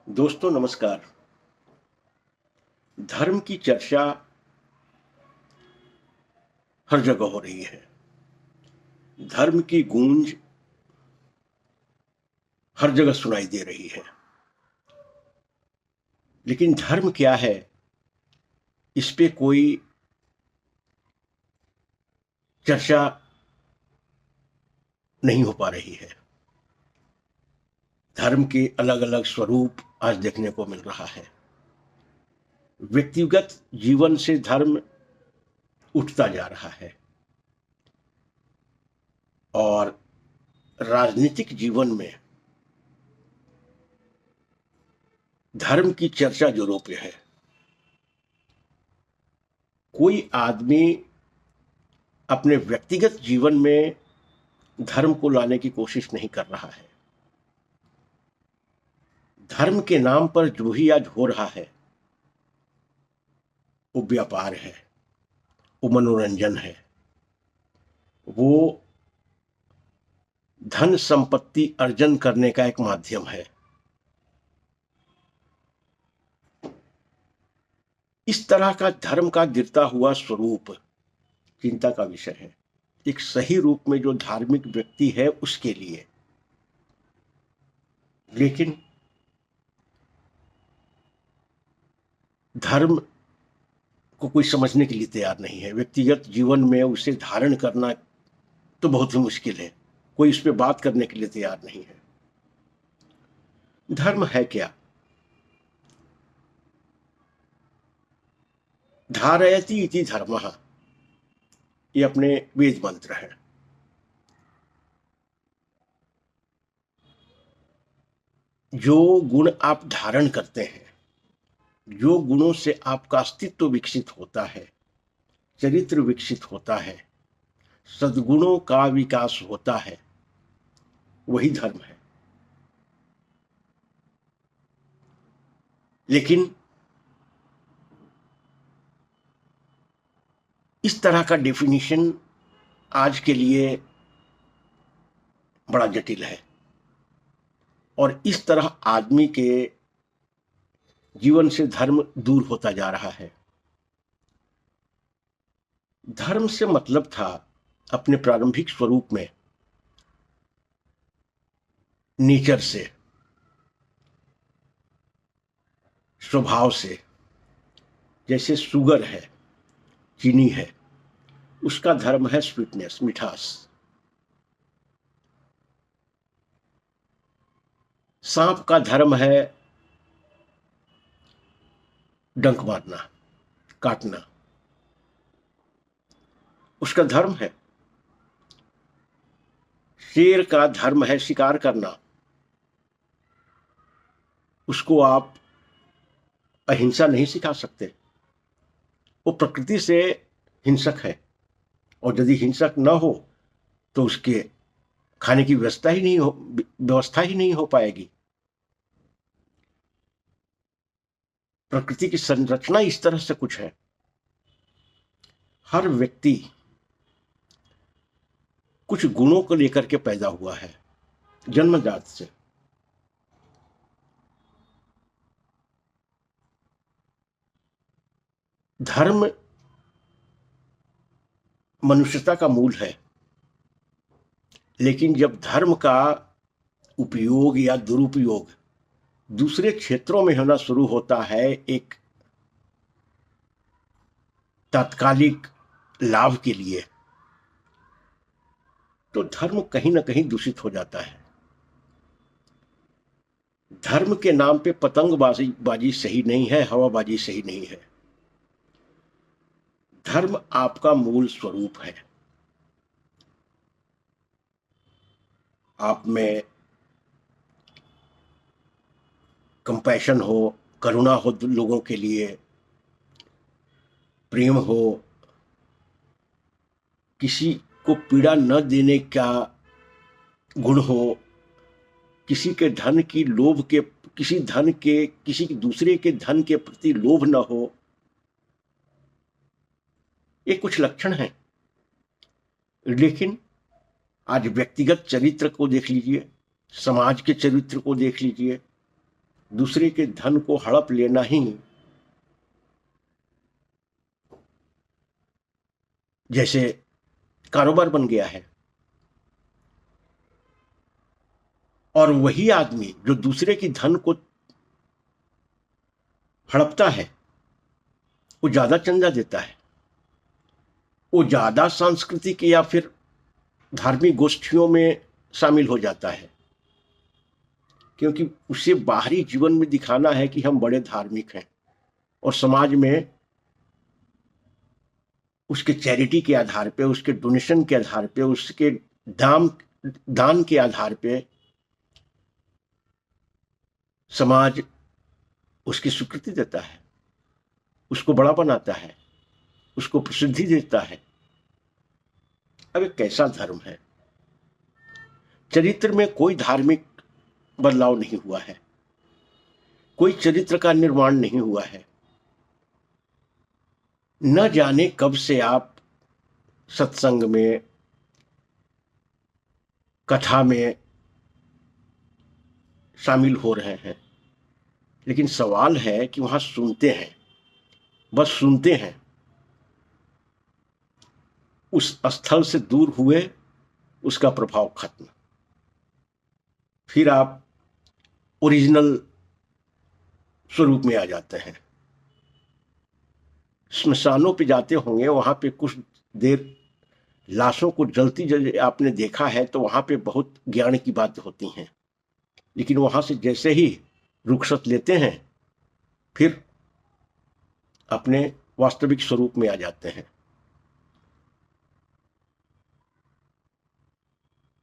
दोस्तों नमस्कार। धर्म की चर्चा हर जगह हो रही है। धर्म की गूंज हर जगह सुनाई दे रही है। लेकिन धर्म क्या है, इस पे कोई चर्चा नहीं हो पा रही है। धर्म के अलग अलग स्वरूप आज देखने को मिल रहा है। व्यक्तिगत जीवन से धर्म उठता जा रहा है और राजनीतिक जीवन में धर्म की चर्चा जोरों पे है। कोई आदमी अपने व्यक्तिगत जीवन में धर्म को लाने की कोशिश नहीं कर रहा है। धर्म के नाम पर जो भी आज हो रहा है वो व्यापार है, वो मनोरंजन है, वो धन संपत्ति अर्जन करने का एक माध्यम है। इस तरह का धर्म का गिरता हुआ स्वरूप चिंता का विषय है। एक सही रूप में जो धार्मिक व्यक्ति है उसके लिए। लेकिन धर्म को कोई समझने के लिए तैयार नहीं है। व्यक्तिगत जीवन में उसे धारण करना तो बहुत ही मुश्किल है। कोई इस पे बात करने के लिए तैयार नहीं है। धर्म है क्या? धारयति इति धर्मः, ये अपने वेद मंत्र है। जो गुण आप धारण करते हैं, जो गुणों से आपका अस्तित्व विकसित होता है, चरित्र विकसित होता है, सद्गुणों का विकास होता है, वही धर्म है। लेकिन इस तरह का डेफिनेशन आज के लिए बड़ा जटिल है और इस तरह आदमी के जीवन से धर्म दूर होता जा रहा है। धर्म से मतलब था अपने प्रारंभिक स्वरूप में नेचर से, स्वभाव से। जैसे शुगर है, चीनी है, उसका धर्म है स्वीटनेस, मिठास। सांप का धर्म है डंक मारना, काटना, उसका धर्म है। शेर का धर्म है शिकार करना, उसको आप अहिंसा नहीं सिखा सकते। वो प्रकृति से हिंसक है और यदि हिंसक न हो तो उसके खाने की व्यवस्था ही नहीं हो पाएगी। प्रकृति की संरचना इस तरह से कुछ है। हर व्यक्ति कुछ गुणों को लेकर के पैदा हुआ है जन्मजात से। धर्म मनुष्यता का मूल है। लेकिन जब धर्म का उपयोग या दुरुपयोग दूसरे क्षेत्रों में होना शुरू होता है, एक तात्कालिक लाभ के लिए, तो धर्म कहीं ना कहीं दूषित हो जाता है। धर्म के नाम पे पतंगबाजी सही नहीं है, हवाबाजी सही नहीं है। धर्म आपका मूल स्वरूप है। आप में कंपैशन हो, करुणा हो लोगों के लिए, प्रेम हो, किसी को पीड़ा न देने का गुण हो, किसी के धन की लोभ के, किसी दूसरे के धन के प्रति लोभ न हो, ये कुछ लक्षण हैं। लेकिन आज व्यक्तिगत चरित्र को देख लीजिए, समाज के चरित्र को देख लीजिए, दूसरे के धन को हड़प लेना ही जैसे कारोबार बन गया है। और वही आदमी जो दूसरे की धन को हड़पता है वो ज्यादा चंदा देता है, वो ज्यादा सांस्कृतिक या फिर धार्मिक गोष्ठियों में शामिल हो जाता है, क्योंकि उसे बाहरी जीवन में दिखाना है कि हम बड़े धार्मिक हैं, और समाज में उसके चैरिटी के आधार पे, उसके डोनेशन के आधार पे, उसके दान के आधार पे समाज उसकी स्वीकृति देता है, उसको बड़ा बनाता है, उसको प्रसिद्धि देता है। अब एक कैसा धर्म है? चरित्र में कोई धार्मिक बदलाव नहीं हुआ है, कोई चरित्र का निर्माण नहीं हुआ है। न जाने कब से आप सत्संग में, कथा में शामिल हो रहे हैं, लेकिन सवाल है कि वहां सुनते हैं, बस सुनते हैं, उस स्थल से दूर हुए, उसका प्रभाव खत्म। फिर आप ओरिजिनल स्वरूप में आ जाते हैं। स्मशानों पे जाते होंगे, वहां पे कुछ देर लाशों को जलती जल आपने देखा है, तो वहां पे बहुत ज्ञान की बातें होती हैं, लेकिन वहां से जैसे ही रुखसत लेते हैं फिर अपने वास्तविक स्वरूप में आ जाते हैं।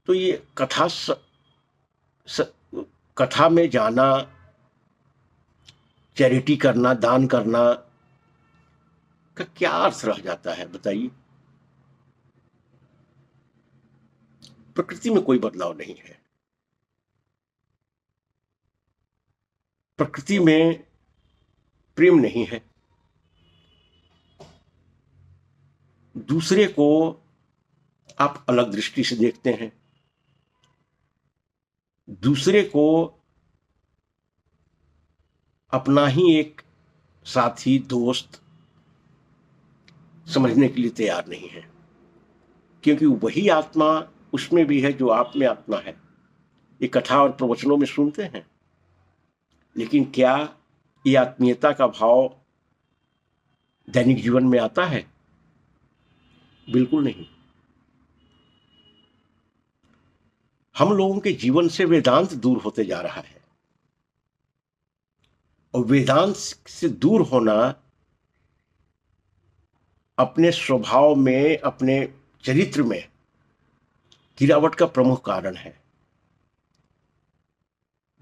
तो ये कथा में जाना, चैरिटी करना, दान करना का क्या अर्थ रह जाता है बताइए? प्रकृति में कोई बदलाव नहीं है। प्रकृति में प्रेम नहीं है। दूसरे को आप अलग दृष्टि से देखते हैं, दूसरे को अपना ही एक साथी, दोस्त समझने के लिए तैयार नहीं है, क्योंकि वही आत्मा उसमें भी है जो आप में आत्मा है। ये कथा और प्रवचनों में सुनते हैं, लेकिन क्या ये आत्मीयता का भाव दैनिक जीवन में आता है? बिल्कुल नहीं। हम लोगों के जीवन से वेदांत दूर होते जा रहा है, और वेदांत से दूर होना अपने स्वभाव में, अपने चरित्र में गिरावट का प्रमुख कारण है।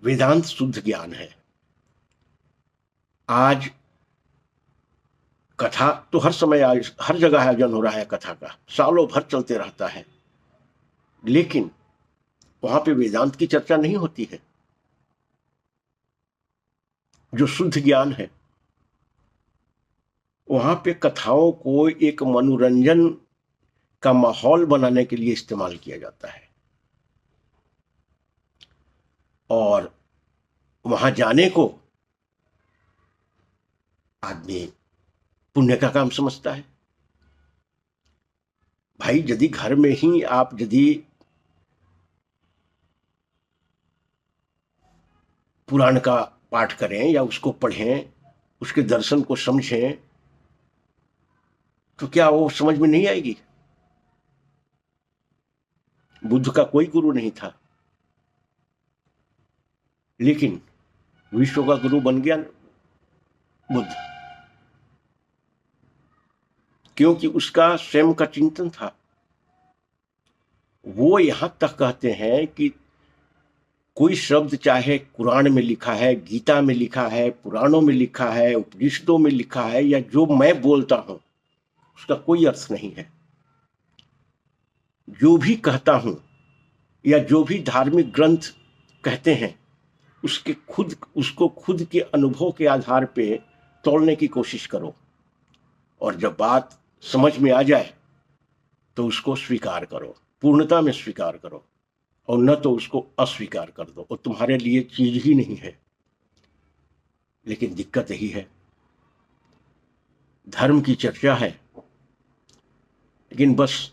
वेदांत शुद्ध ज्ञान है। आज कथा तो हर समय, हर जगह आयोजन हो रहा है कथा का, सालों भर चलते रहता है, लेकिन वहां पे वेदांत की चर्चा नहीं होती है, जो शुद्ध ज्ञान है। वहां पे कथाओं को एक मनोरंजन का माहौल बनाने के लिए इस्तेमाल किया जाता है, और वहां जाने को आदमी पुण्य का काम समझता है। भाई, यदि घर में ही आप यदि पुराण का पाठ करें या उसको पढ़ें, उसके दर्शन को समझें, तो क्या वो समझ में नहीं आएगी? बुद्ध का कोई गुरु नहीं था, लेकिन विश्व का गुरु बन गया बुद्ध, क्योंकि उसका स्वयं का चिंतन था। वो यहां तक कहते हैं कि कोई शब्द चाहे कुरान में लिखा है, गीता में लिखा है, पुराणों में लिखा है, उपनिषदों में लिखा है, या जो मैं बोलता हूं उसका कोई अर्थ नहीं है। जो भी कहता हूं या जो भी धार्मिक ग्रंथ कहते हैं, उसको खुद के अनुभव के आधार पे तोड़ने की कोशिश करो, और जब बात समझ में आ जाए तो उसको स्वीकार करो, पूर्णता में स्वीकार करो, और न तो उसको अस्वीकार कर दो, और तुम्हारे लिए चीज ही नहीं है। लेकिन दिक्कत यही है, धर्म की चर्चा है लेकिन बस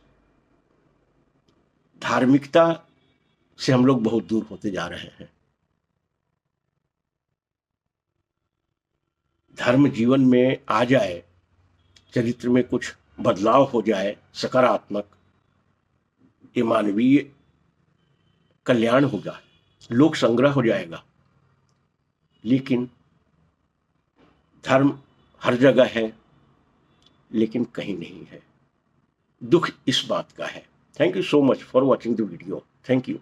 धार्मिकता से हम लोग बहुत दूर होते जा रहे हैं। धर्म जीवन में आ जाए, चरित्र में कुछ बदलाव हो जाए सकारात्मक, ये मानवीय कल्याण होगा, लोक संग्रह हो जाएगा। लेकिन धर्म हर जगह है लेकिन कहीं नहीं है। दुख इस बात का है। Thank you so much for watching the video. Thank you.